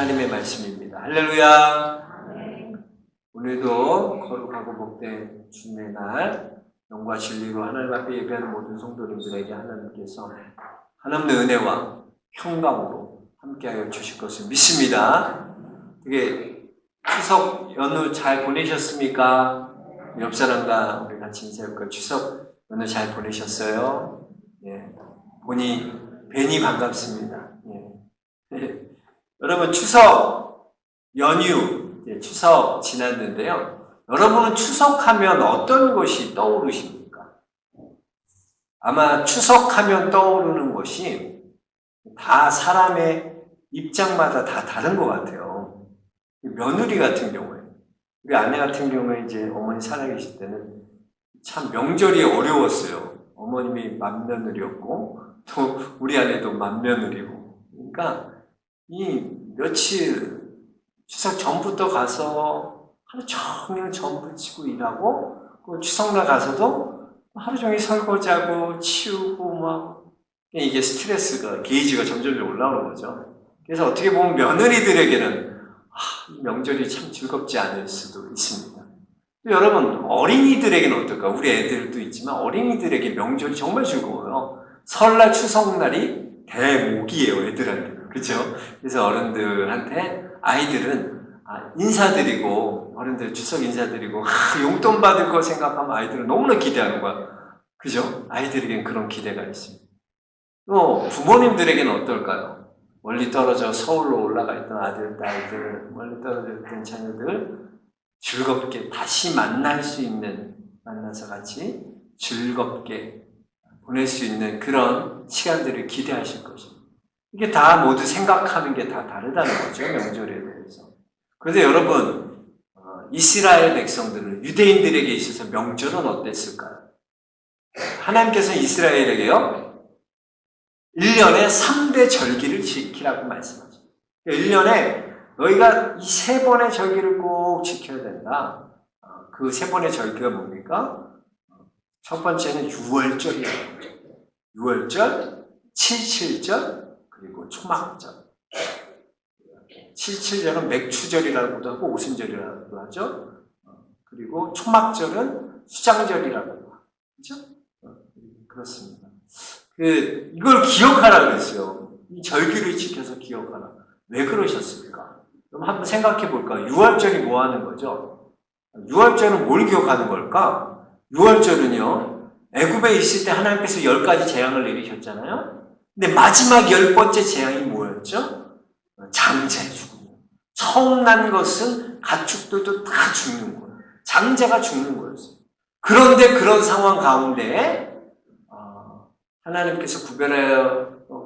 하나님의 말씀입니다. 할렐루야. 오늘도 거룩하고 복된 주님의 날 영과 진리로 하나님 앞에 예배하는 모든 성도님들에게 하나님께서 하나님의 은혜와 평강으로 함께하여 주실 것을 믿습니다. 되게 추석 연휴 잘 보내셨습니까? 옆 사람과 우리 같이 인사할까요? 추석 연휴 잘 보내셨어요? 예. 보니 뵈니 반갑습니다. 예. 여러분 추석 연휴, 추석 지났는데요. 여러분은 추석하면 어떤 것이 떠오르십니까? 아마 추석하면 떠오르는 것이 다 사람의 입장마다 다 다른 것 같아요. 며느리 같은 경우에, 우리 아내 같은 경우에 이제 어머니 살아계실 때는 참 명절이 어려웠어요. 어머님이 맏며느리였고 또 우리 아내도 맏며느리고. 그러니까 이 며칠 추석 전부터 가서 하루 종일 전부치고 일하고 그 추석날 가서도 하루 종일 설거지하고 치우고 막 이게 스트레스가 게이지가 점점 올라오는 거죠. 그래서 어떻게 보면 며느리들에게는 이 명절이 참 즐겁지 않을 수도 있습니다. 여러분 어린이들에게는 어떨까? 우리 애들도 있지만 어린이들에게 명절이 정말 즐거워요. 설날 추석날이 대목이에요, 애들한테. 그렇죠? 그래서 어른들한테 아이들은 인사드리고 어른들 추석 인사드리고 용돈 받을 거 생각하면 아이들은 너무나 기대하는 거야. 그죠? 아이들에겐 그런 기대가 있습니다. 또 부모님들에게는 어떨까요? 멀리 떨어져 서울로 올라가 있던 아들, 딸들, 멀리 떨어져 있던 자녀들 즐겁게 다시 만날 수 있는, 만나서 같이 즐겁게 보낼 수 있는 그런 시간들을 기대하실 것입니다. 이게 다 모두 생각하는 게 다 다르다는 거죠, 명절에 대해서. 그런데 여러분, 이스라엘 백성들은, 유대인들에게 있어서 명절은 어땠을까요? 하나님께서 이스라엘에게요, 1년에 3대 절기를 지키라고 말씀하죠. 1년에 너희가 이 3번의 절기를 꼭 지켜야 된다. 그 3번의 절기가 뭡니까? 첫 번째는 유월절이라고 하죠. 유월절, 칠칠절, 그리고 초막절. 칠칠절은 맥추절이라고도 하고 오순절이라고도 하죠. 그리고 초막절은 수장절이라고 하죠. 그렇죠? 그렇습니다. 이걸 기억하라 그랬어요. 이 절기를 지켜서 기억하라. 왜 그러셨습니까? 그럼 한번 생각해 볼까요? 유월절이 뭐 하는 거죠? 유월절은 뭘 기억하는 걸까? 유월절은요, 애굽에 있을 때 하나님께서 10가지 재앙을 내리셨잖아요? 근데 마지막 10번째 재앙이 뭐였죠? 장자의 죽음. 처음 난 것은 가축들도 다 죽는 거예요. 장자가 죽는 거였어요. 그런데 그런 상황 가운데 하나님께서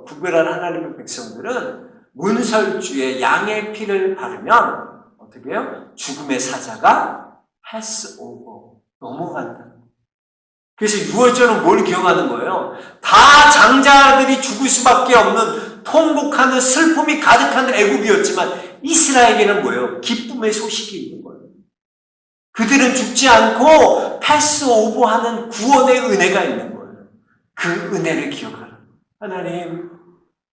구별한 하나님의 백성들은 문설주에 양의 피를 바르면 어떻게 해요? 죽음의 사자가 패스오버, 넘어간다. 그래서 유월절은 뭘 기억하는 거예요? 다 장자들이 죽을 수밖에 없는 통곡하는 슬픔이 가득한 애굽이었지만 이스라엘에게는 뭐예요? 기쁨의 소식이 있는 거예요. 그들은 죽지 않고 패스오버하는 구원의 은혜가 있는 거예요. 그 은혜를 기억하라. 하나님,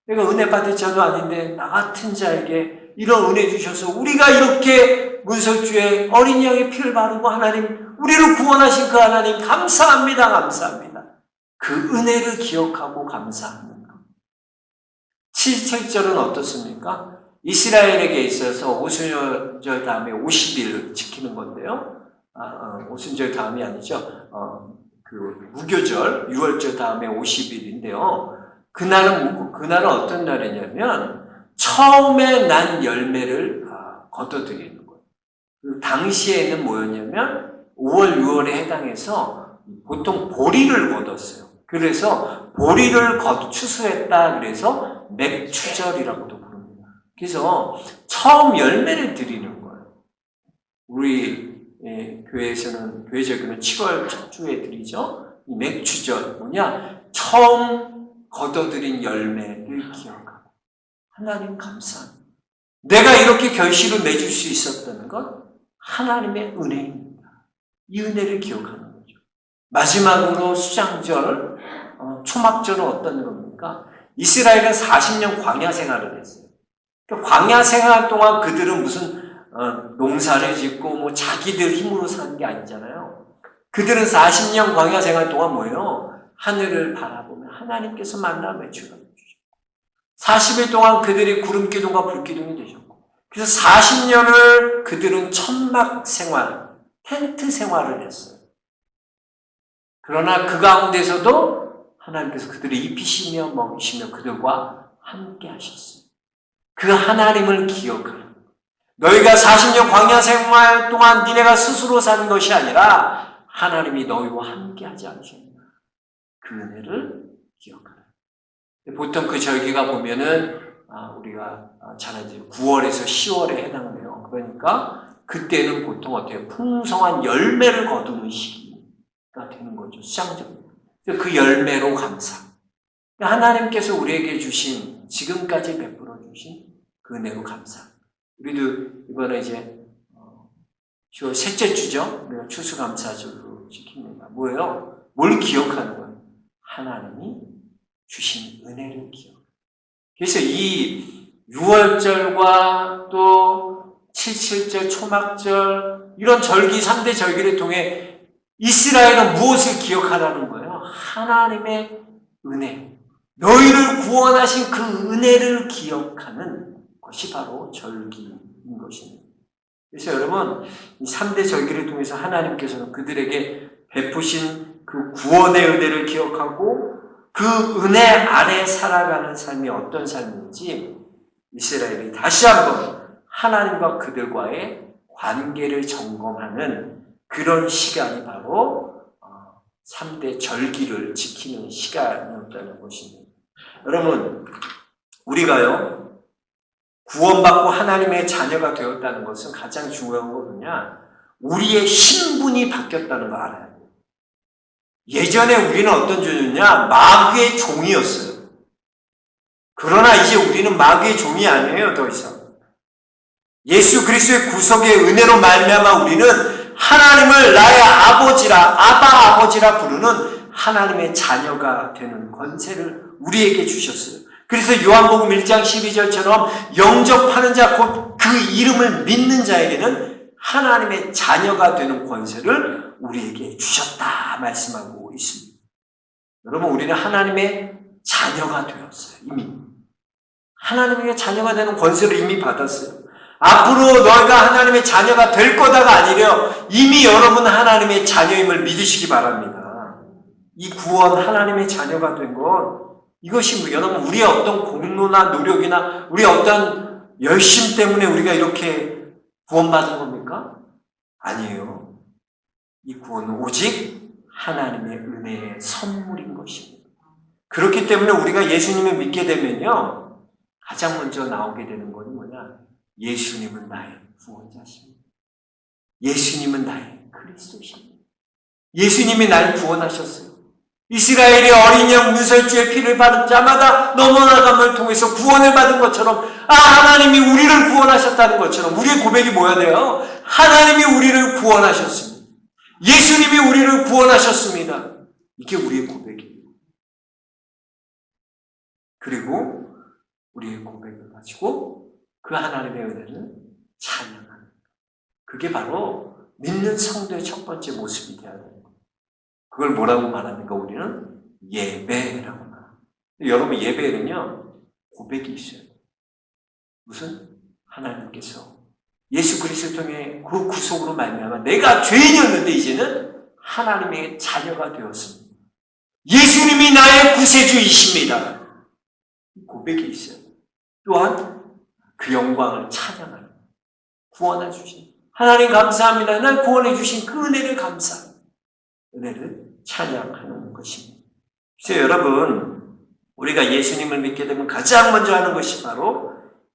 내가 은혜 받을 자도 아닌데 나 같은 자에게 이런 은혜 주셔서 우리가 이렇게 문설주에 어린 양의 피를 바르고 하나님, 우리를 구원하신 그 하나님 감사합니다. 감사합니다. 그 은혜를 기억하고 감사하는 것. 7절은 어떻습니까? 이스라엘에게 있어서 오순절 다음에 50일 지키는 건데요. 오순절 다음이 아니죠. 무교절, 6월절 다음에 50일인데요. 그날은 어떤 날이냐면 처음에 난 열매를 거둬들이는 거예요. 그 당시에는 뭐였냐면 5월, 6월에 해당해서 보통 보리를 거뒀어요. 그래서 보리를 추수했다 그래서 맥추절이라고도 부릅니다. 그래서 처음 열매를 드리는 거예요. 우리 교회에서는 교회 절기는 7월 첫 주에 드리죠. 이 맥추절 뭐냐? 처음 거둬들인 열매를 기억하고 하나님 감사합니다. 내가 이렇게 결실을 맺을 수 있었다는 건 하나님의 은혜입니다. 이 은혜를 기억하는 거죠. 마지막으로 수장절, 초막절은 어떤 겁니까? 이스라엘은 40년 광야 생활을 했어요. 광야 생활 동안 그들은 무슨 농사를 짓고 뭐 자기들 힘으로 사는 게 아니잖아요. 그들은 40년 광야 생활 동안 뭐예요? 하늘을 바라보며 하나님께서 만나 매출하고 주셨고 40일 동안 그들이 구름기둥과 불기둥이 되셨고 그래서 40년을 그들은 천막 생활, 텐트 생활을 했어요. 그러나 그 가운데서도 하나님께서 그들을 입히시며 먹이시며 그들과 함께 하셨어요. 그 하나님을 기억하라. 너희가 40년 광야 생활 동안 니네가 스스로 산 것이 아니라 하나님이 너희와 함께 하지 않으셨나. 그 은혜를 기억하라. 보통 그 절기가 보면은 우리가 잘 알죠. 9월에서 10월에 해당돼요. 그러니까 그때는 보통 어때요? 풍성한 열매를 거두는 시기가 되는 거죠. 수장적으로. 그 열매로 감사. 하나님께서 우리에게 주신 지금까지 베풀어 주신 그 은혜로 감사. 우리도 이번에 이제 10월 셋째 주죠. 우리가 추수감사절로 지킵니다. 뭐예요? 뭘 기억하는 거예요? 하나님이 주신 은혜를 기억. 그래서 이 6월절과 또 77절 초막절 이런 절기 3대 절기를 통해 이스라엘은 무엇을 기억하라는 거예요? 하나님의 은혜. 너희를 구원하신 그 은혜를 기억하는 것이 바로 절기인 것입니다. 그래서 여러분, 이 3대 절기를 통해서 하나님께서는 그들에게 베푸신 그 구원의 은혜를 기억하고 그 은혜 아래 살아가는 삶이 어떤 삶인지 이스라엘이 다시 한번 하나님과 그들과의 관계를 점검하는 그런 시간이 바로 3대 절기를 지키는 시간이었다는 것입니다. 여러분, 우리가요, 구원받고 하나님의 자녀가 되었다는 것은 가장 중요한 거 뭐냐? 우리의 신분이 바뀌었다는 거 알아요. 예전에 우리는 어떤 존재냐? 마귀의 종이었어요. 그러나 이제 우리는 마귀의 종이 아니에요, 더 이상. 예수 그리스도의 구속의 은혜로 말미암아 우리는 하나님을 나의 아빠 아버지라 부르는 하나님의 자녀가 되는 권세를 우리에게 주셨어요. 그래서 요한복음 1장 12절처럼 영접하는 자, 곧 그 이름을 믿는 자에게는 하나님의 자녀가 되는 권세를 우리에게 주셨다 말씀하고 있습니다. 여러분, 우리는 하나님의 자녀가 되었어요. 이미. 하나님의 자녀가 되는 권세를 이미 받았어요. 앞으로 너희가 하나님의 자녀가 될 거다가 아니라 이미 여러분 하나님의 자녀임을 믿으시기 바랍니다. 이 구원 하나님의 자녀가 된 건 이것이 여러분 우리의 어떤 공로나 노력이나 우리의 어떤 열심 때문에 우리가 이렇게 구원받은 겁니까? 아니에요. 이 구원은 오직 하나님의 은혜의 선물인 것입니다. 그렇기 때문에 우리가 예수님을 믿게 되면요, 가장 먼저 나오게 되는 것이 뭐냐? 예수님은 나의 구원자십니다. 예수님은 나의 그리스도십니다. 예수님이 날 구원하셨어요. 이스라엘이 어린 양 문설주의 피를 바른 자마다 넘어나감을 통해서 구원을 받은 것처럼 하나님이 우리를 구원하셨다는 것처럼 우리의 고백이 뭐야 돼요? 하나님이 우리를 구원하셨습니다. 예수님이 우리를 구원하셨습니다. 이게 우리의 고백이에요. 그리고 우리의 고백을 가지고 그 하나님의 은혜를 찬양하는, 그게 바로 믿는 성도의 첫 번째 모습이 되어야 돼요. 그걸 뭐라고 말합니까? 우리는 예배라고 말합니다. 여러분, 예배는요, 고백이 있어요. 무슨? 하나님께서 예수 그리스도를 통해 그 구속으로 말미암아 내가 죄인이었는데 이제는 하나님의 자녀가 되었습니다. 예수님이 나의 구세주이십니다. 고백이 있어요. 또한 그 영광을 찬양하는, 구원해 주신 하나님 감사합니다. 날 구원해 주신 그 은혜를 감사합니다. 은혜를 찬양하는 것입니다. 그래서 여러분, 우리가 예수님을 믿게 되면 가장 먼저 하는 것이 바로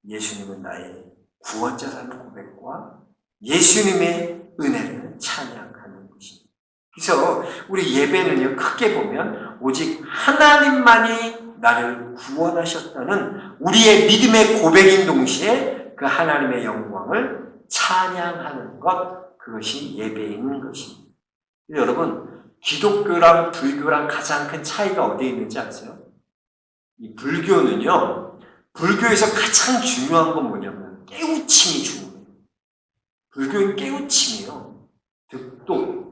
예수님은 나의 구원자라는 고백과 예수님의 은혜를 찬양하는 것입니다. 그래서 우리 예배는요, 크게 보면 오직 하나님만이 나를 구원하셨다는 우리의 믿음의 고백인 동시에 그 하나님의 영광을 찬양하는 것, 그것이 예배인 것입니다. 여러분, 기독교랑 불교랑 가장 큰 차이가 어디에 있는지 아세요? 이 불교는요, 불교에서 가장 중요한 건 뭐냐면 깨우침이 중요해요. 불교는 깨우침이에요. 득도.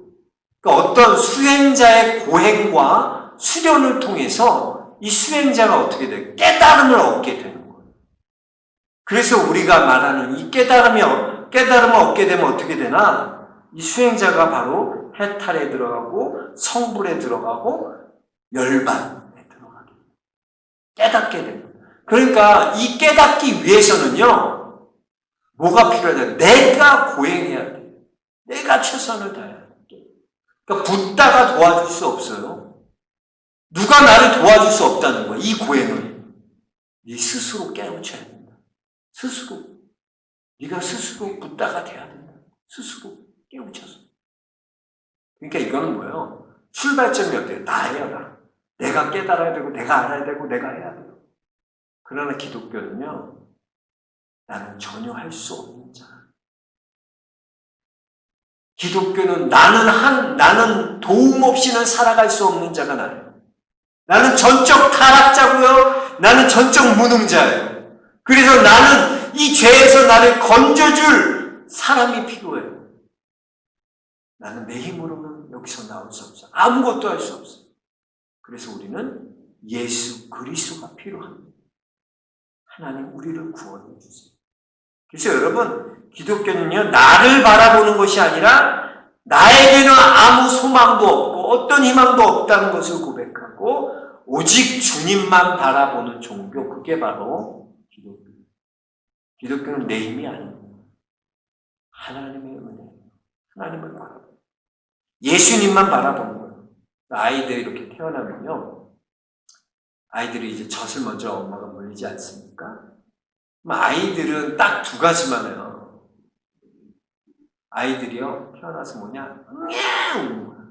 그러니까 어떤 수행자의 고행과 수련을 통해서 이 수행자가 어떻게 돼요? 깨달음을 얻게 되는 거예요. 그래서 우리가 말하는 이 깨달음을 얻게 되면 어떻게 되나? 이 수행자가 바로 해탈에 들어가고 성불에 들어가고 열반에 들어가게 돼요. 깨닫게 돼요. 그러니까 이 깨닫기 위해서는요, 뭐가 필요하다? 내가 고행해야 돼. 내가 최선을 다해야 돼. 그러니까 붓다가 도와줄 수 없어요. 누가 나를 도와줄 수 없다는 거야. 이 고행을 네 스스로 깨우쳐야 된다. 스스로. 네가 스스로 붓다가 돼야 된다. 스스로 깨우쳐서. 그러니까 이거는 뭐예요? 출발점이 어때요? 나예요, 나. 내가 깨달아야 되고, 내가 알아야 되고, 내가 해야 돼요. 그러나 기독교는요, 나는 전혀 할 수 없는 자. 기독교는 나는 도움 없이는 살아갈 수 없는 자가 나예요. 나는 전적 타락자고요. 나는 전적 무능자예요. 그래서 나는 이 죄에서 나를 건져줄 사람이 필요해요. 나는 내 힘으로는 여기서 나올 수 없어. 아무것도 할 수 없어. 그래서 우리는 예수 그리스도가 필요합니다. 하나님 우리를 구원해 주세요. 그래서 여러분, 기독교는요, 나를 바라보는 것이 아니라 나에게는 아무 소망도 없고 어떤 희망도 없다는 것을 고백하고 오직 주님만 바라보는 종교, 그게 바로 기독교. 기독교는 내 힘이 아닙니다. 하나님의 은혜, 하나님을 바라보는, 예수님만 바라보는 거예요. 아이들이 이렇게 태어나면요, 아이들이 이제 젖을 먼저 엄마가 물리지 않습니까? 아이들은 딱 두 가지만 해요. 아이들이요, 태어나서 뭐냐? 우는 거야.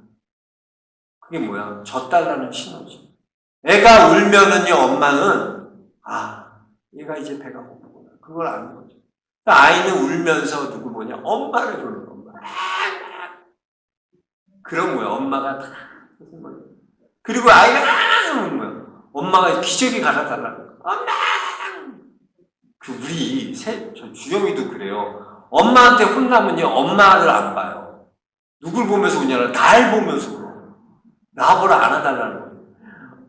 그게 뭐야? 젖달라는 신호지. 애가 울면은요, 엄마는, 얘가 이제 배가 고프구나. 그걸 아는 거죠. 그러니까 아이는 울면서 누구 보냐? 엄마를 부르는 거야. 엄마. 그런 거야. 엄마가 다. 그리고 아이가 우는 거야. 엄마가 기저귀 갈아달라고. 엄마! 저 주영이도 그래요. 엄마한테 혼나면요, 엄마를 안 봐요. 누굴 보면서 우냐라? 날 보면서 울어. 나보라 안아달라는 거예요.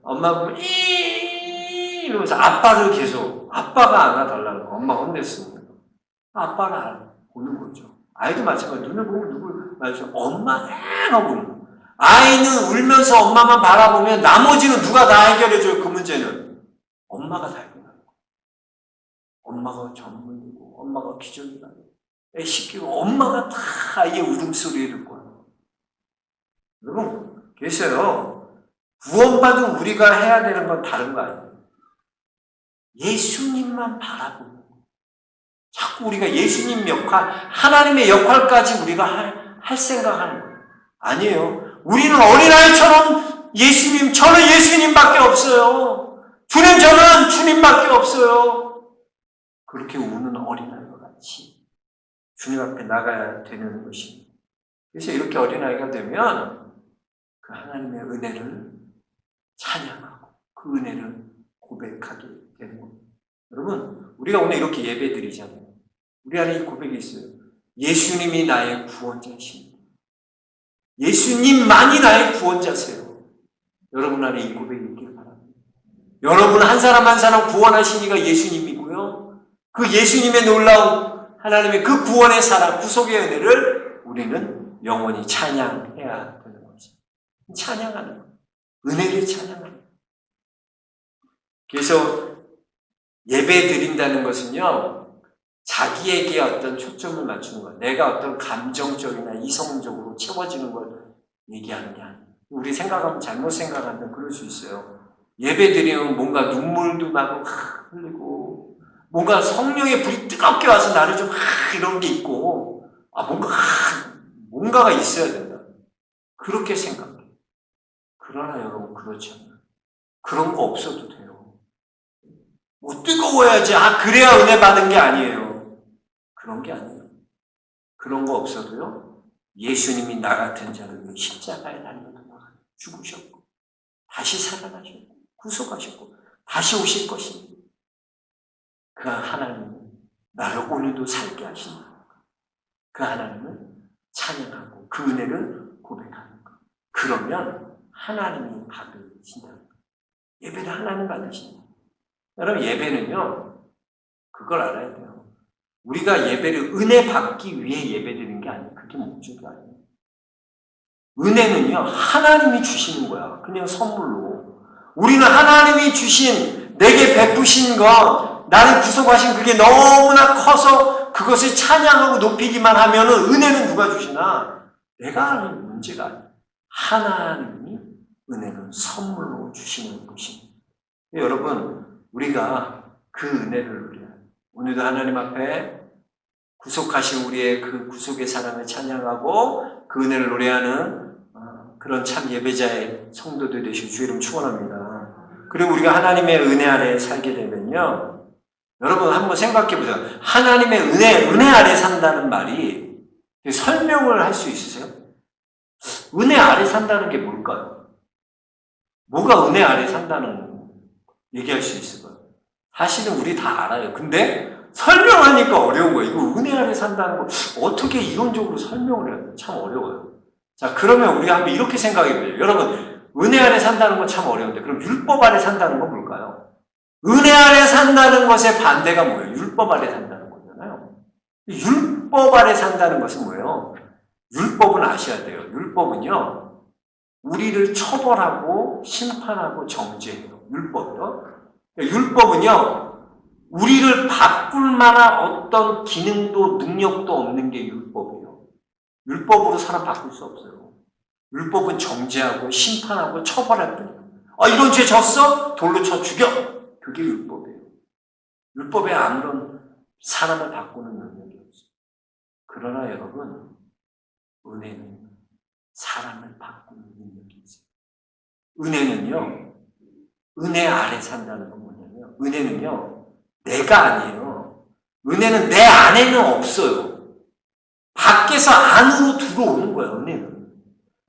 엄마 보면, 이러면서 아빠를 계속, 아빠가 안아달라는 거예요. 엄마가 혼냈으니까. 아빠를 보는 거죠. 아이도 마찬가지로 눈을 보면 누굴 말해서 엄마 하고 우는 거예요. 아이는 울면서 엄마만 바라보면 나머지는 누가 다 해결해줘요, 그 문제는. 엄마가 다 해결해요. 엄마가 전문이고, 엄마가 기저귀가 애 씻기고, 엄마가 다 아이의 울음소리를 듣고 하는 거예요. 여러분, 계세요. 구원받은 우리가 해야 되는 건 다른 거 아니에요. 예수님만 바라보는 거예요. 자꾸 우리가 예수님 역할, 하나님의 역할까지 우리가 할 생각하는 거예요. 아니에요. 우리는 어린아이처럼 저는 예수님밖에 없어요. 주님, 저는 주님밖에 없어요. 그렇게 우는 어린아이와 같이 주님 앞에 나가야 되는 것입니다. 그래서 이렇게 어린아이가 되면 그 하나님의 은혜를 찬양하고 그 은혜를 고백하게 되는 겁니다. 여러분, 우리가 오늘 이렇게 예배 드리잖아요. 우리 안에 이 고백이 있어요. 예수님이 나의 구원자십니다. 예수님만이 나의 구원자세요. 여러분 안에 이 고백이 있기를 바랍니다. 여러분 한 사람 한 사람 구원하신 이가 예수님이고요. 그 예수님의 놀라운 하나님의 그 구원의 사랑, 구속의 은혜를 우리는 영원히 찬양해야 되는 거죠. 찬양하는 거예요. 은혜를 찬양하는 거예요. 그래서 예배 드린다는 것은요, 자기에게 어떤 초점을 맞추는 거예요. 내가 어떤 감정적이나 이성적으로 채워지는 걸 얘기하는 게 아니에요. 우리 생각하면 잘못 생각하면 그럴 수 있어요. 예배 드리면 뭔가 눈물도 나고 흘리고 뭔가 성령의 불이 뜨겁게 와서 나를 좀 이런 게 있고 뭔가가 있어야 된다. 그렇게 생각해요. 그러나 여러분 그렇지 않아요. 그런 거 없어도 돼요. 뭐 뜨거워야지 그래야 은혜 받은 게 아니에요. 그런 게 아니에요. 그런 거 없어도요. 예수님이 나 같은 자를 위해 십자가에 달려 죽으셨고 다시 살아나셨고 구속하셨고 다시 오실 것입니다. 그 하나님은 나를 오늘도 살게 하신다. 그 하나님을 찬양하고 그 은혜를 고백하는 것. 그러면 하나님이 받으신다. 예배를 하나님 받으신다. 여러분 예배는요. 그걸 알아야 돼요. 우리가 예배를 은혜 받기 위해 예배드리는 게 아니에요. 그게 목적이 아니에요. 은혜는요. 하나님이 주시는 거야. 그냥 선물로. 우리는 하나님이 주신 내게 베푸신 것 나를 구속하신 그게 너무나 커서 그것을 찬양하고 높이기만 하면은 은혜는 누가 주시나? 내가 하는 문제가 아니에요. 하나님이 은혜는 선물로 주시는 것입니다. 여러분 우리가 그 은혜를 누려요. 오늘도 하나님 앞에 구속하신 우리의 그 구속의 사랑을 찬양하고 그 은혜를 노래하는 그런 참 예배자의 성도들 되시고 주의 이름 축원합니다. 그리고 우리가 하나님의 은혜 아래 살게 되면요. 여러분 한번 생각해 보세요. 하나님의 은혜 아래 산다는 말이 설명을 할 수 있으세요? 은혜 아래 산다는 게 뭘까요? 뭐가 은혜 아래 산다는 얘기할 수 있을까요? 사실은 우리 다 알아요. 근데 설명하니까 어려운 거예요. 이거 은혜 아래 산다는 거 어떻게 이론적으로 설명을 해야 돼요? 참 어려워요. 자, 그러면 우리가 한번 이렇게 생각해 보죠. 여러분, 은혜 아래 산다는 건 참 어려운데 그럼 율법 아래 산다는 건 뭘까요? 은혜 아래 산다는 것의 반대가 뭐예요? 율법 아래 산다는 거잖아요. 율법 아래 산다는 것은 뭐예요? 율법은 아셔야 돼요. 율법은요, 우리를 처벌하고 심판하고 정죄해요. 율법이요. 율법은요, 우리를 바꿀 만한 어떤 기능도 능력도 없는 게 율법이에요. 율법으로 사람 바꿀 수 없어요. 율법은 정죄하고 심판하고 처벌할 뿐이에요. 이런 죄 졌어? 돌로 쳐 죽여. 그게 율법이에요. 율법에 아무런 사람을 바꾸는 능력이 없어요. 그러나 여러분, 은혜는 사람을 바꾸는 능력이 있어요. 은혜는요, 은혜 아래 산다는 건 뭐냐면, 은혜는요, 내가 아니에요. 은혜는 내 안에는 없어요. 밖에서 안으로 들어오는 거예요, 은혜는.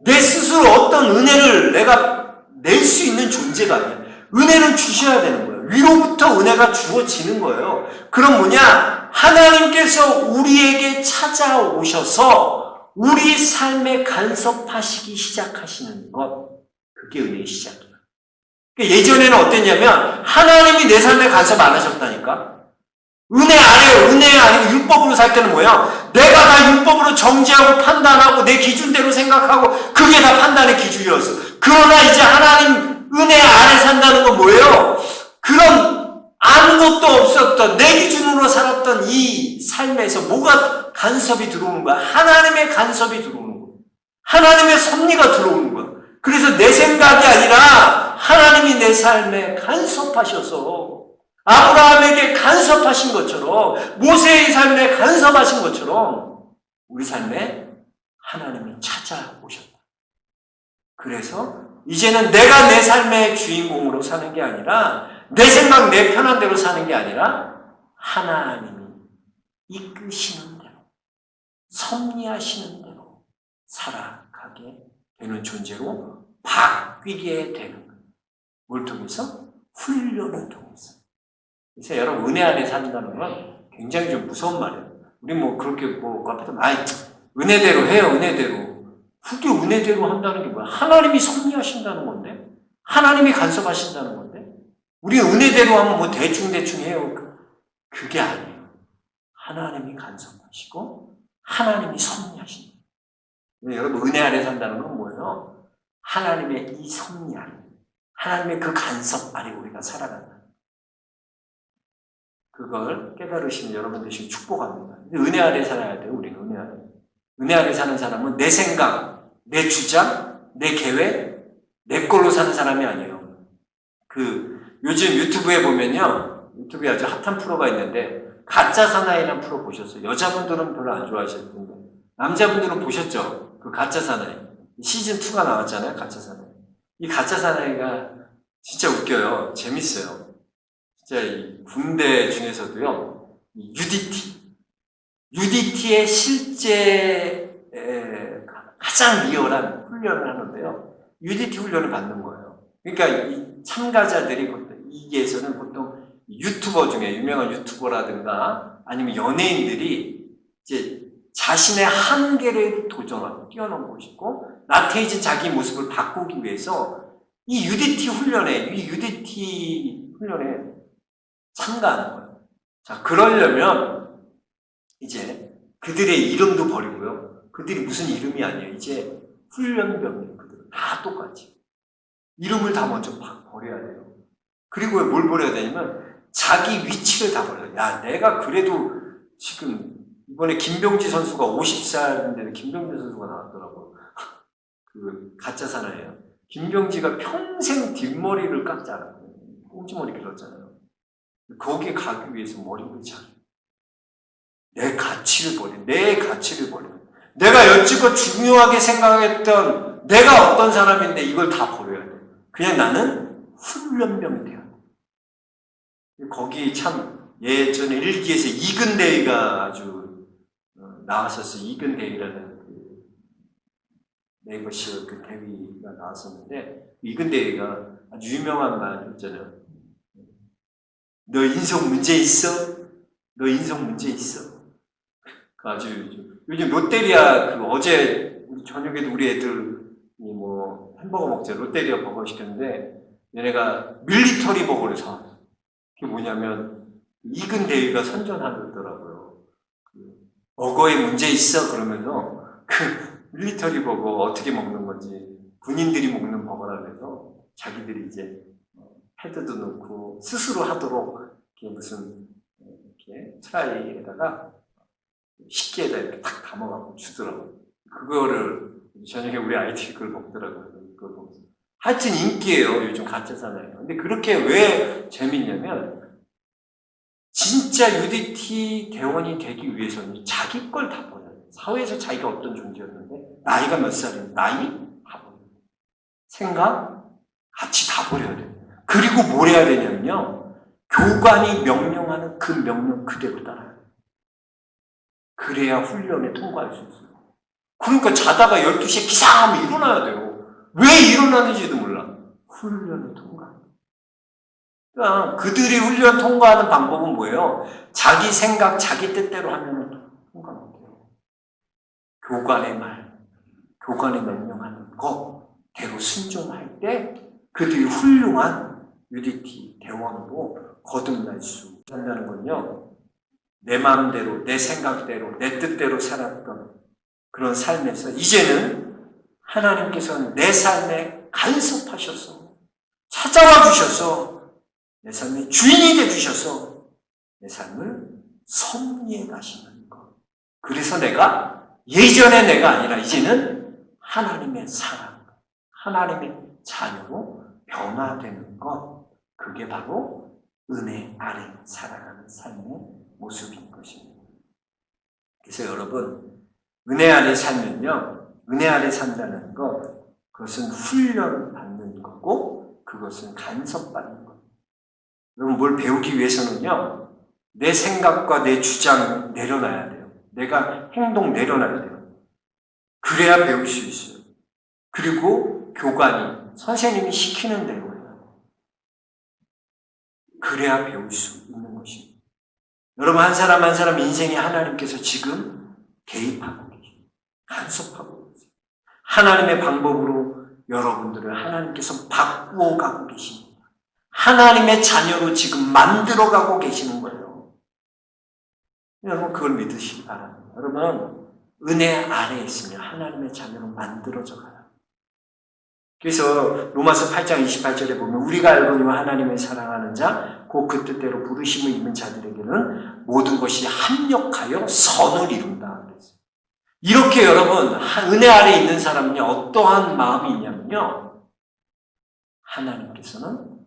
내 스스로 어떤 은혜를 내가 낼 수 있는 존재가 아니야. 은혜는 주셔야 되는 거예요. 위로부터 은혜가 주어지는 거예요. 그럼 뭐냐? 하나님께서 우리에게 찾아오셔서 우리 삶에 간섭하시기 시작하시는 것. 그게 은혜의 시작이에요. 예전에는 어땠냐면 하나님이 내 삶에 간섭 안 하셨다니까. 은혜 아니고 율법으로 살 때는 뭐야? 내가 다 율법으로 정죄하고 판단하고 내 기준대로 생각하고 그게 다 판단의 기준이었어. 그러나 이제 하나님 은혜 아래 산다는 건 뭐예요? 그런 아무것도 없었던 내 기준으로 살았던 이 삶에서 뭐가 간섭이 들어오는 거야? 하나님의 간섭이 들어오는 거야. 하나님의 섭리가 들어오는 거야. 그래서 내 생각이 아니라 하나님이 내 삶에 간섭하셔서 아브라함에게 간섭하신 것처럼 모세의 삶에 간섭하신 것처럼 우리 삶에 하나님이 찾아오셨다. 그래서 이제는 내가 내 삶의 주인공으로 사는 게 아니라 내 생각, 내 편한 대로 사는 게 아니라 하나님이 이끄시는 대로 섭리하시는 대로 살아가게 되는 존재로 바뀌게 되는 거예요. 뭘 통해서? 훈련을 통해서. 그래서 여러분 은혜 안에 산다는 건 굉장히 좀 무서운 말이에요. 우리 그렇게 앞에서 은혜대로 해요. 은혜대로. 그게 은혜대로 한다는 게 뭐야? 하나님이 섭리하신다는 건데 하나님이 간섭하신다는 건데 우리 은혜대로 하면 대충 해요. 그게 아니에요. 하나님이 간섭하시고 하나님이 섭리하신다. 여러분 은혜 안에 산다는 건 뭐예요? 하나님의 이 섭리 아래 하나님의 그 간섭 아래 우리가 살아간다. 그걸 깨달으시는 여러분 되시길 축복합니다. 은혜 아래 살아야 돼요. 우리는 은혜 아래. 은혜 아래 사는 사람은 내 생각, 내 주장, 내 계획, 내 걸로 사는 사람이 아니에요. 요즘 유튜브에 보면요. 유튜브에 아주 핫한 프로가 있는데 가짜 사나이라는 프로 보셨어요? 여자분들은 별로 안 좋아하실 텐데 남자분들은 보셨죠? 그 가짜 사나이. 시즌2가 나왔잖아요. 가짜 사나이. 이 가짜 사나이가 진짜 웃겨요. 재밌어요. 진짜 이 군대 중에서도요. UDT의 실제 가장 리얼한 훈련을 하는데요. UDT 훈련을 받는 거예요. 그러니까 이 참가자들이 이게에서는 보통 유튜버 중에 유명한 유튜버라든가 아니면 연예인들이 이제 자신의 한계를 도전하고 뛰어넘고 싶고 나태해진 자기 모습을 바꾸기 위해서 이 UDT 훈련에 참가하는 거예요. 자, 그러려면 이제 그들의 이름도 버리고요. 그들이 무슨 이름이 아니에요. 이제 훈련병이에요. 그들은 다 똑같이. 이름을 다 먼저 버려야 돼요. 그리고 뭘 버려야 되냐면 자기 위치를 다 버려요. 야, 내가 그래도 지금 이번에 김병지 선수가 50살인데 김병지 선수가 나왔더라고요. 그 가짜 사나이에요. 김병지가 평생 뒷머리를 깎지 않았거든요. 꽁지머리 길렀잖아요. 거기에 가기 위해서 머리를 자르. 내 가치를 버려. 내가 여지껏 중요하게 생각했던 내가 어떤 사람인데 이걸 다 버려야 돼. 그냥 나는 훈련병이 돼야 돼. 거기 참 예전에 일기에서 이근대위가 아주 나왔었어요. 이근대위라는 그 네이버쇼 그 대위가 나왔었는데 이근대위가 아주 유명한 말 있잖아요. 너 인성 문제 있어? 너 인성 문제 있어? 아주 요즘 롯데리아 그 어제 저녁에도 우리 애들이 뭐 햄버거 먹자 롯데리아 버거 시켰는데 얘네가 밀리터리 버거를 사왔어. 그게 뭐냐면 이근대위가 선전하더라고요. 버거에 문제 있어 그러면서 그 밀리터리 버거 어떻게 먹는 건지 군인들이 먹는 버거라 그래서 자기들이 이제 패드도 넣고 스스로 하도록 이렇게 무슨 이렇게 트라이에다가 식기에다 이렇게 탁 담아갖고 주더라고요. 그거를 저녁에 우리 아이들이 그걸 먹더라고요. 그걸 보면서. 하여튼 인기예요. 요즘 가짜잖아요. 근데 그렇게 왜 재밌냐면 진짜 UDT 대원이 되기 위해서는 자기 걸 다 버려야 돼요. 사회에서 자기가 어떤 존재였는데 나이가 몇 살이에요. 나이 다 버려야 돼요. 생각 같이 다 버려야 돼요. 그리고 뭘 해야 되냐면요. 교관이 명령하는 그 명령 그대로 따라요. 그래야 훈련에 통과할 수 있어요. 그러니까 자다가 12시에 기상하면 일어나야 돼요. 왜 일어나는지도 몰라. 훈련에 통과. 그러니까 그들이 훈련 통과하는 방법은 뭐예요? 자기 생각, 자기 뜻대로 하면 통과 못해요. 교관의 말, 교관이 명령하는 거대로 순종할 때 그들이 훌륭한 UDT 대원으로 거듭날 수 있다는 건요. 내 마음대로, 내 생각대로, 내 뜻대로 살았던 그런 삶에서 이제는 하나님께서는 내 삶에 간섭하셔서 찾아와 주셔서 내 삶의 주인이 돼 주셔서 내 삶을 섭리해 가시는 것. 그래서 내가 예전의 내가 아니라 이제는 하나님의 사랑, 하나님의 자녀로 변화되는 것. 그게 바로 은혜 아래 살아가는 삶의 모습인 것입니다. 그래서 여러분, 은혜 아래 살면요, 은혜 아래 산다는 것, 그것은 훈련받는 거고, 그것은 간섭받는 것. 여러분, 뭘 배우기 위해서는요, 내 생각과 내 주장 내려놔야 돼요. 내가 행동 내려놔야 돼요. 그래야 배울 수 있어요. 그리고 교관이, 선생님이 시키는 대로 해요. 그래야 배울 수 있는 것입니다. 여러분, 한 사람 한 사람 인생에 하나님께서 지금 개입하고 계세요. 간섭하고 계세요. 하나님의 방법으로 여러분들을 하나님께서 바꾸어가고 계십니다. 하나님의 자녀로 지금 만들어가고 계시는 거예요. 여러분, 그걸 믿으시기 바랍니다. 여러분, 은혜 아래에 있으면 하나님의 자녀로 만들어져 가요. 그래서 로마서 8장 28절에 보면 우리가 알거니와 하나님을 사랑하는 자, 곧 그 뜻대로 부르심을 입은 자들에게는 모든 것이 합력하여 선을 이룬다. 이렇게 여러분, 은혜 아래에 있는 사람은요, 어떠한 마음이 있냐면요, 하나님께서는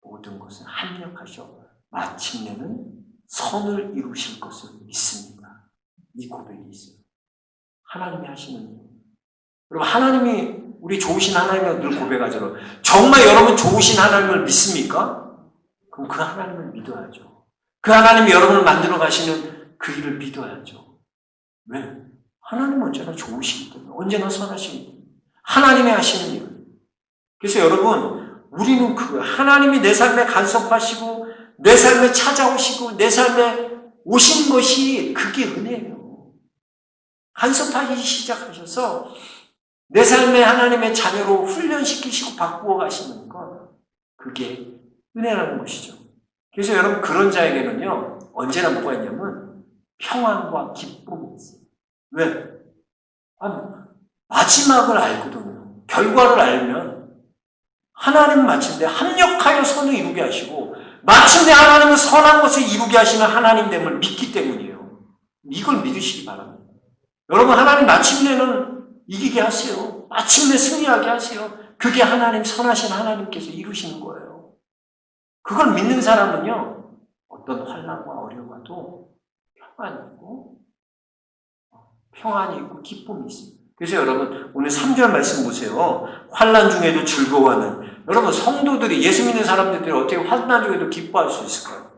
모든 것을 합력하셔 마침내는 선을 이루실 것을 믿습니다. 이 고백이 있어요. 하나님이 하시는 일. 여러분, 하나님이 우리 좋으신 하나님을 늘 고백하죠. 정말 여러분 좋으신 하나님을 믿습니까? 그럼 그 하나님을 믿어야죠. 그 하나님이 여러분을 만들어 가시는 그 일을 믿어야죠. 왜? 하나님은 언제나 좋으시기 때문에, 언제나 선하시기 때문에, 하나님이 하시는 일을. 그래서 여러분, 우리는 그 하나님이 내 삶에 간섭하시고 내 삶에 찾아오시고 내 삶에 오신 것이 그게 은혜예요. 간섭하기 시작하셔서 내 삶에 하나님의 자녀로 훈련시키시고 바꾸어 가시는 건 그게 은혜라는 것이죠. 그래서 여러분 그런 자에게는요 언제나 뭐가 있냐면 평안과 기쁨이 있어요. 왜? 마지막을 알거든요. 결과를 알면 하나님 마침내 합력하여 선을 이루게 하시고 마침내 하나님은 선한 것을 이루게 하시는 하나님됨을 믿기 때문이에요. 이걸 믿으시기 바랍니다. 여러분 하나님 마침내는 이기게 하세요. 마침내 승리하게 하세요. 그게 하나님 선하신 하나님께서 이루시는 거예요. 그걸 믿는 사람은요 어떤 환난과 어려움과도 평안이 있고 기쁨이 있습니다. 그래서 여러분 오늘 3절 말씀 보세요. 환난 중에도 즐거워하는 여러분 성도들이 예수 믿는 사람들이 어떻게 환난 중에도 기뻐할 수 있을까요?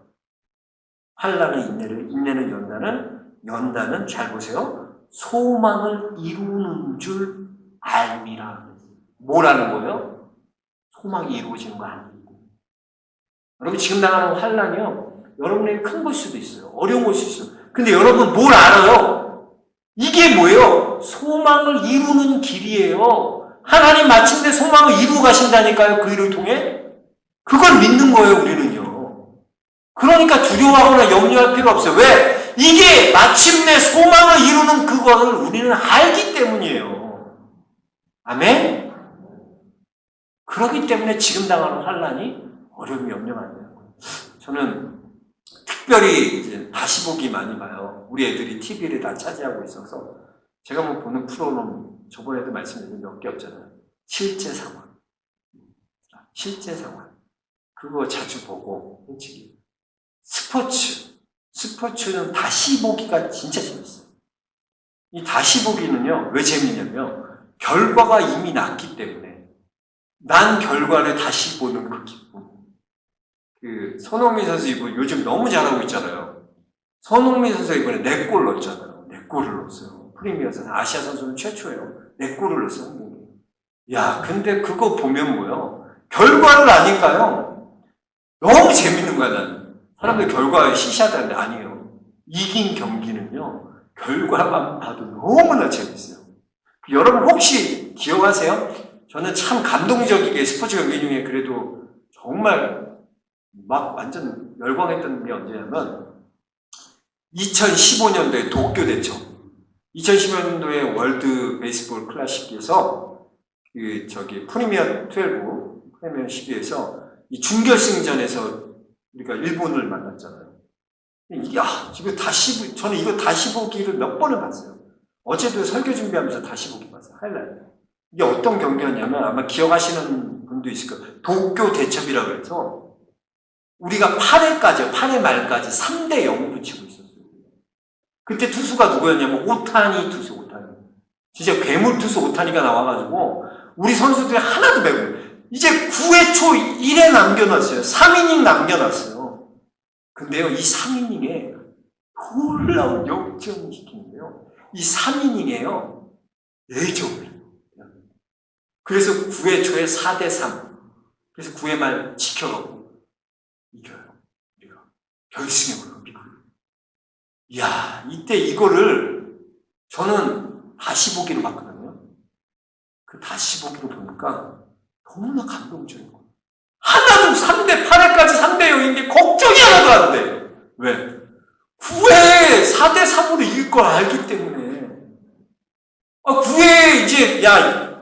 환난은 인내를, 인내는 연단은 잘 보세요. 소망을 이루는 줄 알미라. 뭐라는 거예요? 소망이 이루어지는 거 아니고. 여러분 지금 당하는 환난이요. 여러분에게 큰 걸 수도 있어요. 어려운 걸 수도 있어요. 근데 여러분 뭘 알아요? 이게 뭐예요? 소망을 이루는 길이에요. 하나님 마침내 소망을 이루어 가신다니까요. 그 일을 통해. 그걸 믿는 거예요. 우리는요. 그러니까 두려워하거나 염려할 필요 없어요. 왜? 이게 마침내 소망을 이루는 그거를 우리는 알기 때문이에요. 아멘? 그렇기 때문에 지금 당하는 환난이 어려움이 염려가 안 돼요. 저는 특별히 이제 다시 보기 많이 봐요. 우리 애들이 TV를 다 차지하고 있어서 제가 뭐 보는 프로는 저번에도 말씀드린 몇 개 없잖아요. 실제 상황. 그거 자주 보고 솔직히 스포츠는 다시 보기가 진짜 재밌어요. 이 다시 보기는요 왜 재밌냐면 결과가 이미 났기 때문에 난 결과를 다시 보는 그 기쁨. 그 손흥민 선수 이번 요즘 너무 잘하고 있잖아요. 손흥민 선수 이번에 4골 넣었잖아요. 4골을 넣었어요. 프리미어에서 아시아 선수는 최초예요. 4골을 넣었어요. 야, 근데 그거 보면 뭐요? 결과를 아니까요. 너무 재밌는 거야 나는. 사람들 결과 시시하다는데 아니에요. 이긴 경기는요. 결과만 봐도 너무나 재밌어요. 여러분 혹시 기억하세요? 저는 참 감동적이게 스포츠 경기 중에 그래도 정말 막 완전 열광했던 게 언제냐면 2015년도에 도쿄 대첩 2015년도에 월드 베이스볼 클래식에서 프리미어 12에서 이 준결승전에서 우리가 일본을 만났잖아요. 저는 이거 다시 보기를 몇 번을 봤어요. 어제도 설교 준비하면서 다시 보기 봤어요. 하이라이트. 이게 어떤 경기였냐면 아마 기억하시는 분도 있을 거예요. 도쿄 대첩이라고 해서 우리가 8회 말까지 3대 0으로 치고 있었어요. 그때 투수가 누구였냐면 오타니 투수. 진짜 괴물 투수 오타니가 나와가지고 우리 선수들이 하나도 배고 이제 9회 초 1회 남겨놨어요. 3이닝 남겨놨어요. 근데요, 이 3이닝에 놀라운 역전을 시키는데요. 이 3이닝에요, 4점을. 그래서 9회 초에 4대3. 그래서 9회 말 지켜가고 이겨요. 우리가 결승에 올라갑니다. 이야, 이때 이거를 저는 다시 보기로 봤거든요. 그 다시 보기로 보니까 너무나 감동적인 거예요. 하나도 3대8회까지 3대0인데 걱정이 하나도 안 돼. 왜? 9회 4대3으로 이길 걸 알기 때문에. 9회 이제,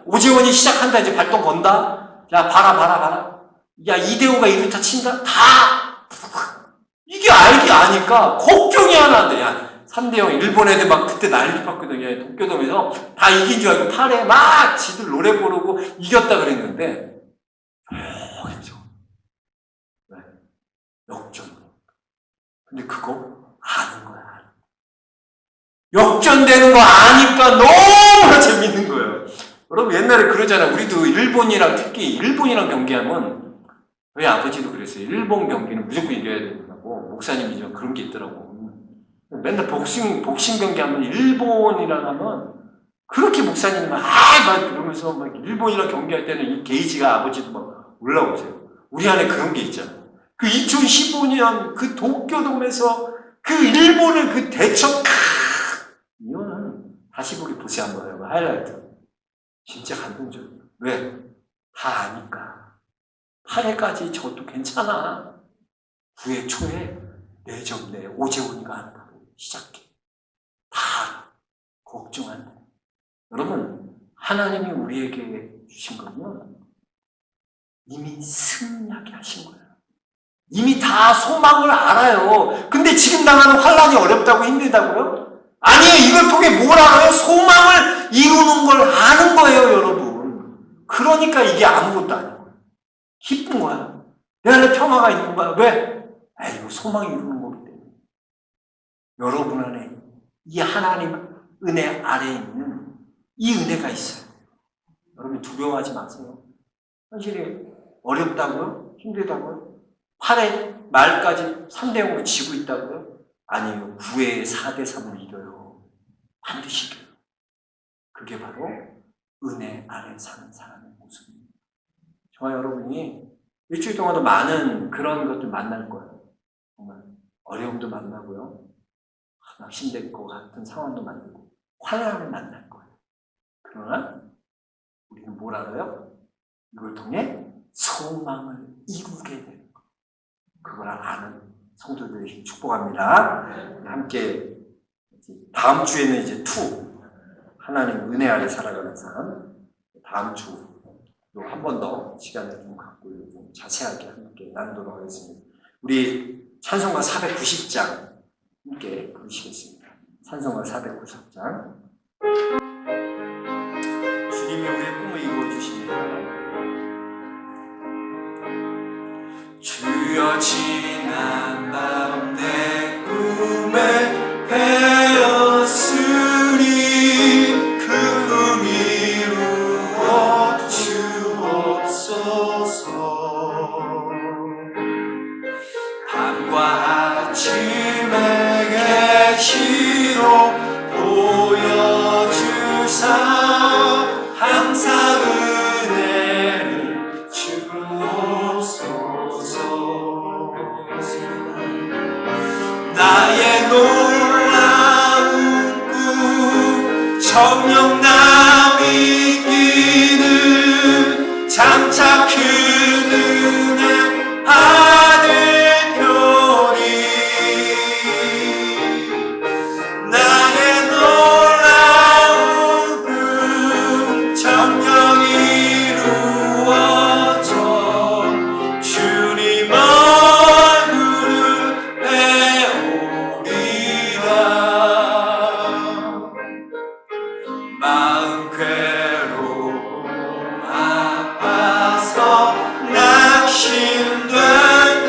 오재원이 시작한다. 이제 발동 건다. 야, 봐라. 야, 이대호가 2루타 친다. 다! 이게 알기 아니까 걱정이 하나 안 돼. 야, 3대0. 일본 애들 막 그때 난리 났거든요. 도쿄돔에서 다 이긴 줄 알고 8회 막 지들 노래 부르고 이겼다 그랬는데, 그렇죠. 왜? 역전. 근데 그거 아는 거야. 역전되는 거 아니까 너무나 재밌는 거예요. 여러분 옛날에 그러잖아요. 우리도 특히 일본이랑 경기하면 저희 아버지도 그랬어요. 일본 경기는 무조건 이겨야 된다고. 목사님이 좀 그런 게 있더라고. 맨날 복싱 경기하면 일본이랑 하면 그렇게 목사님이 막 그러면서 막 일본이랑 경기할 때는 이 게이지가 아버지도 막 올라오세요. 우리 안에 그런 게 있잖아요. 그 2015년 그 도쿄돔에서 그 일본의 그 대처, 이거는 다시 보기 보세요 한번 여러분. 하이라이트. 진짜 감동적이에요. 왜? 다 아니까. 8회까지 저도 괜찮아. 9회 초에 내정내 오재훈이가 한다고 시작해. 다 걱정한다. 여러분, 하나님이 우리에게 주신 거는 이미 승리하게 하신 거예요. 이미 다 소망을 알아요. 근데 지금 당하는 환란이 어렵다고 힘들다고요? 아니에요. 이걸 통해 뭘 알아요? 소망을 이루는 걸 아는 거예요, 여러분. 그러니까 이게 아무것도 아니고 기쁜 거야. 내 안에 평화가 있는 거야. 왜? 이거 소망이 이루는 거기 때문에. 여러분 안에 이 하나님 은혜 아래에 있는 이 은혜가 있어요. 여러분 두려워하지 마세요. 현실이 어렵다고요? 힘들다고요? 8회 말까지 3대0으로 지고 있다고요? 아니에요. 9회에 4대3을 이겨요. 반드시 이겨요. 그게 바로 은혜 아래 사는 사람의 모습입니다. 저와 여러분이 일주일 동안도 많은 그런 것들 만날 거예요. 정말 어려움도 만나고요. 낙심될 것 같은 상황도 만나고 환란을 만날 거예요. 그러나 우리는 뭘 알아요? 이걸 통해 소망을 이루게 되는 것. 그걸 아는 성도들에게 축복합니다. 함께 다음 주에는 이제 2 하나님 은혜 아래 살아가는 삶, 다음 주 한 번 더 시간을 좀 갖고 좀 자세하게 함께 나누도록 하겠습니다. 우리 찬송가 490장 함께 부르시겠습니다. 찬송가 490장. 주님이 우리의 꿈을 이루어주시네요. 주여 지난 밤 내 꿈에 베었으니 그 꿈 이루어 주옵소서. 밤과 아침에 계시로 보여주사 항상 은혜를 주옵소서. 나의 놀라운 꿈 정녕 남이 끼는 장차 큰 은혜 받을 편이 나의 놀라운 꿈 정녕 이루어져 주님 얼굴을 배우리라. 마음 괴로움 아파서 낙심될 때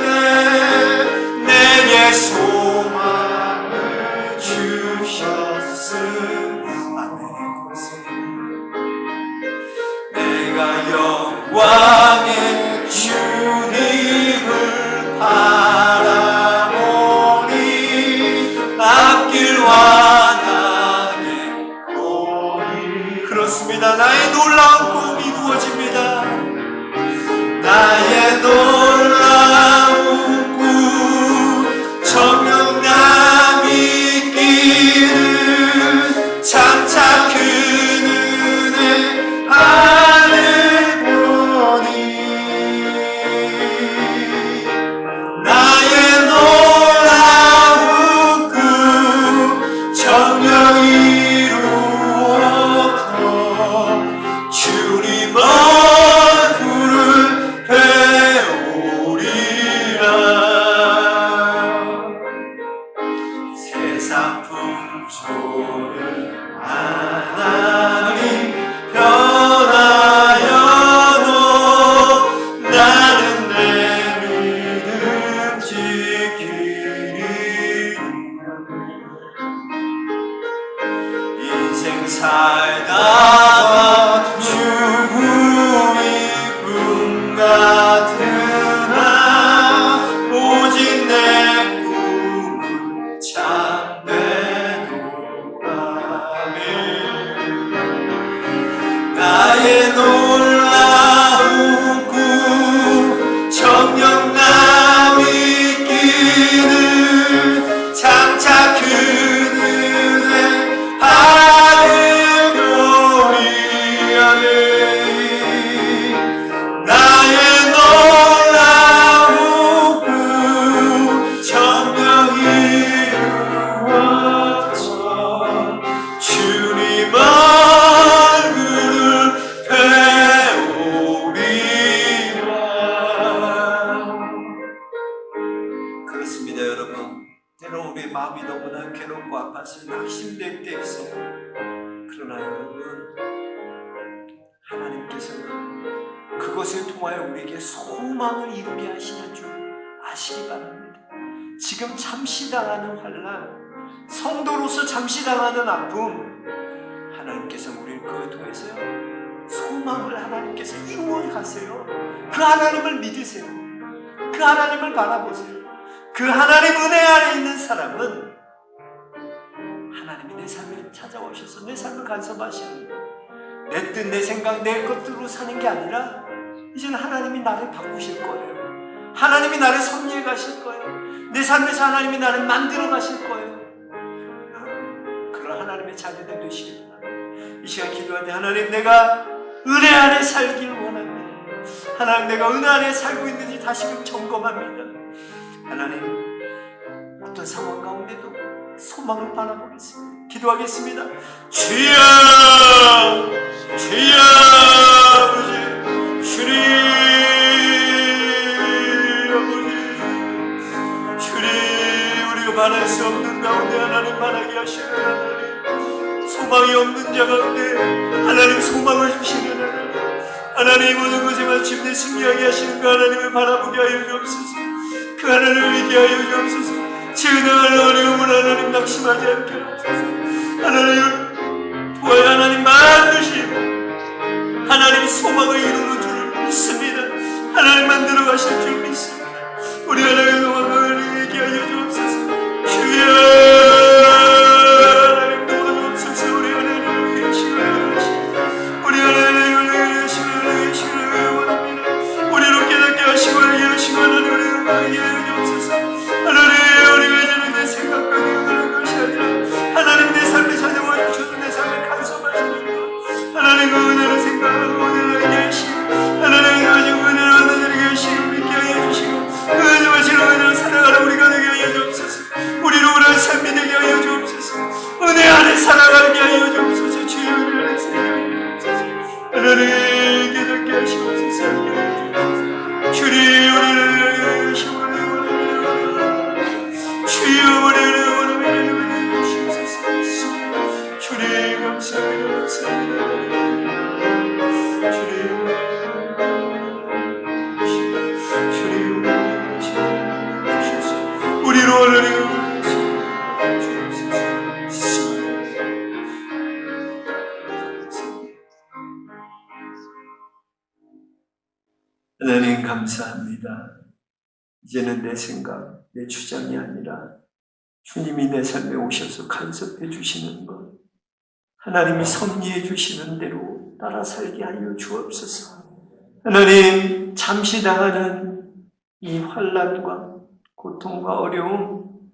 내게 소망을 주셨으니 내가 영광의 주님을 바라보니 앞길 완하게 보니 그렇습니다. 나의 놀라운 꿈이 이루어집니다. 나의 놀라운 꿈 정녕 남이 끼는 장차 큰 은혜 받을 보니 나의 놀라운 꿈 정녕 이루어져 주님 얼굴을 배우리라. 세상 풍조를 하나님 변하여도 나는 내 믿음 지키리. 인생 살다가 죽음이 꿈 같으나 오직 내 꿈은 참되도 아멘. 나의 놀라운 꿈 정녕 남이 아팠어요. 낙심될 때 있어요. 그러나 여러분, 하나님께서는 그것을 통하여 우리에게 소망을 이루게 하시는 줄 아시기 바랍니다. 지금 잠시 당하는 환난, 성도로서 잠시 당하는 아픔, 하나님께서 우리를 그걸 통해서요, 소망을 하나님께서 이루어 가세요. 그 하나님을 믿으세요. 그 하나님을 바라보세요. 그 하나님 은혜 안에 있는 사람은 하나님이 내 삶에 찾아오셔서 내 삶을 간섭하시는 거예요. 내 뜻, 내 생각, 내 것들로 사는 게 아니라 이제는 하나님이 나를 바꾸실 거예요. 하나님이 나를 섭리해 가실 거예요. 내 삶에서 하나님이 나를 만들어 가실 거예요. 그런 하나님의 자녀들 되시길 바랍니다. 이 시간 기도할 때 하나님, 내가 은혜 안에 살길 원합니다. 하나님, 내가 은혜 안에 살고 있는지 다시금 점검합니다. 하나님, 어떤 상황 가운데도 소망을 바라보겠습니다. 기도하겠습니다. 주여, 주여, 아버지, 주님, 아버지, 주님, 우리가 말할 수 없는 가운데 하나님 말하게 하시는 하나님, 소망이 없는 자 가운데 하나님 소망을 주시는 하나님, 모든 것에 마침내 승리하게 하시는 그 하나님을 바라보게 하여 주옵소서. 그 하나님을 믿게 하여 주옵소서. 지은행하는 어려움을 하나님 낙심하지 않게 하옵소서. 하나님, 부활 하나님 반드시 하나님 소망을 이루는 줄 믿습니다. 하나님 만들어 가실 줄 믿습니다. 우리 하나님의 소망을 이루게 하여 주옵소서. 주여, 하나님 도와주옵소서. 우리 하나님을 위해 시간을 우리 하나님을 위해 시간을 원합니다. 우리로 깨닫게 하시고 알게 하시고 하나님을 알게 하여 주옵소서. 하나님, 우리가 이제는 내 생각과 내용하는 것이 아니라 하나님 내 삶에 찾아와 주셔서 내 삶을 간섭하시는 것, 하나님 그 은혜를 생각하고 은혜를 알게 하시고 하나님 가지고 은혜를 얻어내게 하시고 믿게 하여 주시고 그 은혜 마시는 은혜를 살아가는 우리가 되게 하여 주옵소서. 우리로 오랜 삶이 되게 하여 주옵소서. 은혜 안에 살아가게 하여 주옵소서. 주의 은혜 안에 살아가게 하여 주옵소서. 하나님 깨닫게 하시옵소서. 주님, 우리를 위하여 하시고 주여, 우리를 원하며 주옵소서. 주님, 감사합니다. 감사합니다. 주님, 주님, 우리로 원하며 주옵소서. 하나님, 감사합니다. 이제는 내 생각, 내 주장이 아니라 주님이 내 삶에 오셔서 간섭해 주시는 것, 하나님이 섭리해 주시는 대로 따라 살게 하여 주옵소서. 하나님, 잠시 당하는 이 환난과 고통과 어려움,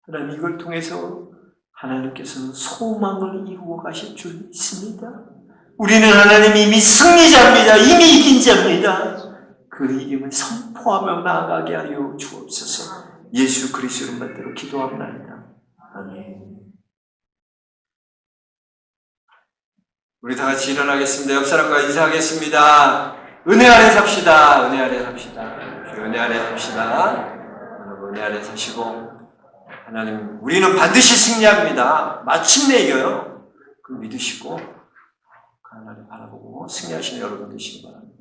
하나님 이걸 통해서 하나님께서는 소망을 이루어 가실 줄 믿습니다. 우리는 하나님 이미 승리자입니다. 이미 이긴 자입니다. 그 이름을 선포하며 나아가게 하여 주옵소서. 예수 그리스도의 이름으로 기도합니다. 아멘. 우리 다 같이 일어나겠습니다. 옆 사람과 인사하겠습니다. 은혜 안에 삽시다. 은혜 안에 삽시다. 은혜 안에 삽시다. 여러분, 은혜 안에 사시고, 하나님, 우리는 반드시 승리합니다. 마침내 이겨요. 그걸 믿으시고 하나님 바라보고 승리하시는 여러분 되시기 바랍니다.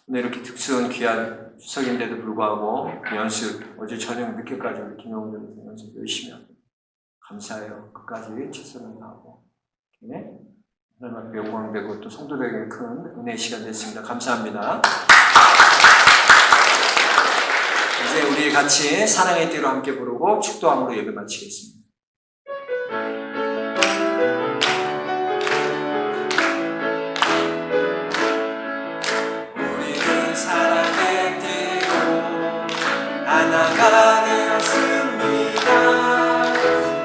오늘 이렇게 특수한 귀한 추석인데도 불구하고 연습, 어제 저녁 늦게까지 우리 김영훈 선생님 연습 열심히 하고 감사해요. 끝까지 최선을 다하고 하나님 앞에 영광되고 또 성도들에게 큰 은혜의 시간 됐습니다. 감사합니다. 이제 우리 같이 사랑의 띠로 함께 부르고 축도함으로 예배 마치겠습니다. 우리는 사랑의 띠로 하나가 되었습니다.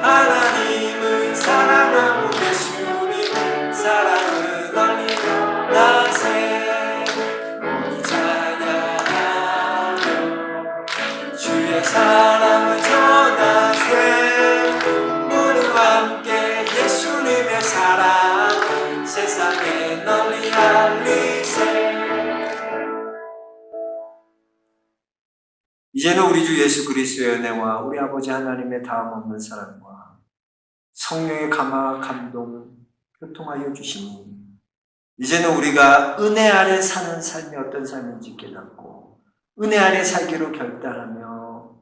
하나님은 사랑하고 계시니 사랑은 널리 나세 모두 찬양하며 주의 사랑을 전하세. 모두 함께 예수님의 사랑 세상에 널리 알리세. 이제는 우리 주 예수 그리스도의 은혜와 우리 아버지 하나님의 다음 없는 사랑과 성령의 감화 감동 교통하여 주시니 이제는 우리가 은혜 아래 사는 삶이 어떤 삶인지 깨닫고 은혜 아래 살기로 결단하며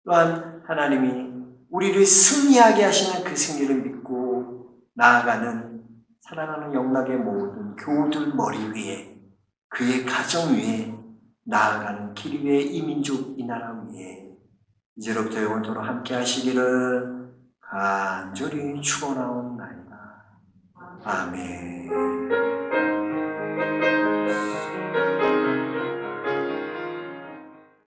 또한 하나님이 우리를 승리하게 하시는 그 승리를 믿고 나아가는 사랑하는 영락의 모든 교우들 머리 위에 그의 가정 위에 나아가는 길 위에 이 민족 이 나라 위에 이제로부터 영원토록 함께 하시기를 간절히 축원하옵나이다. 아멘.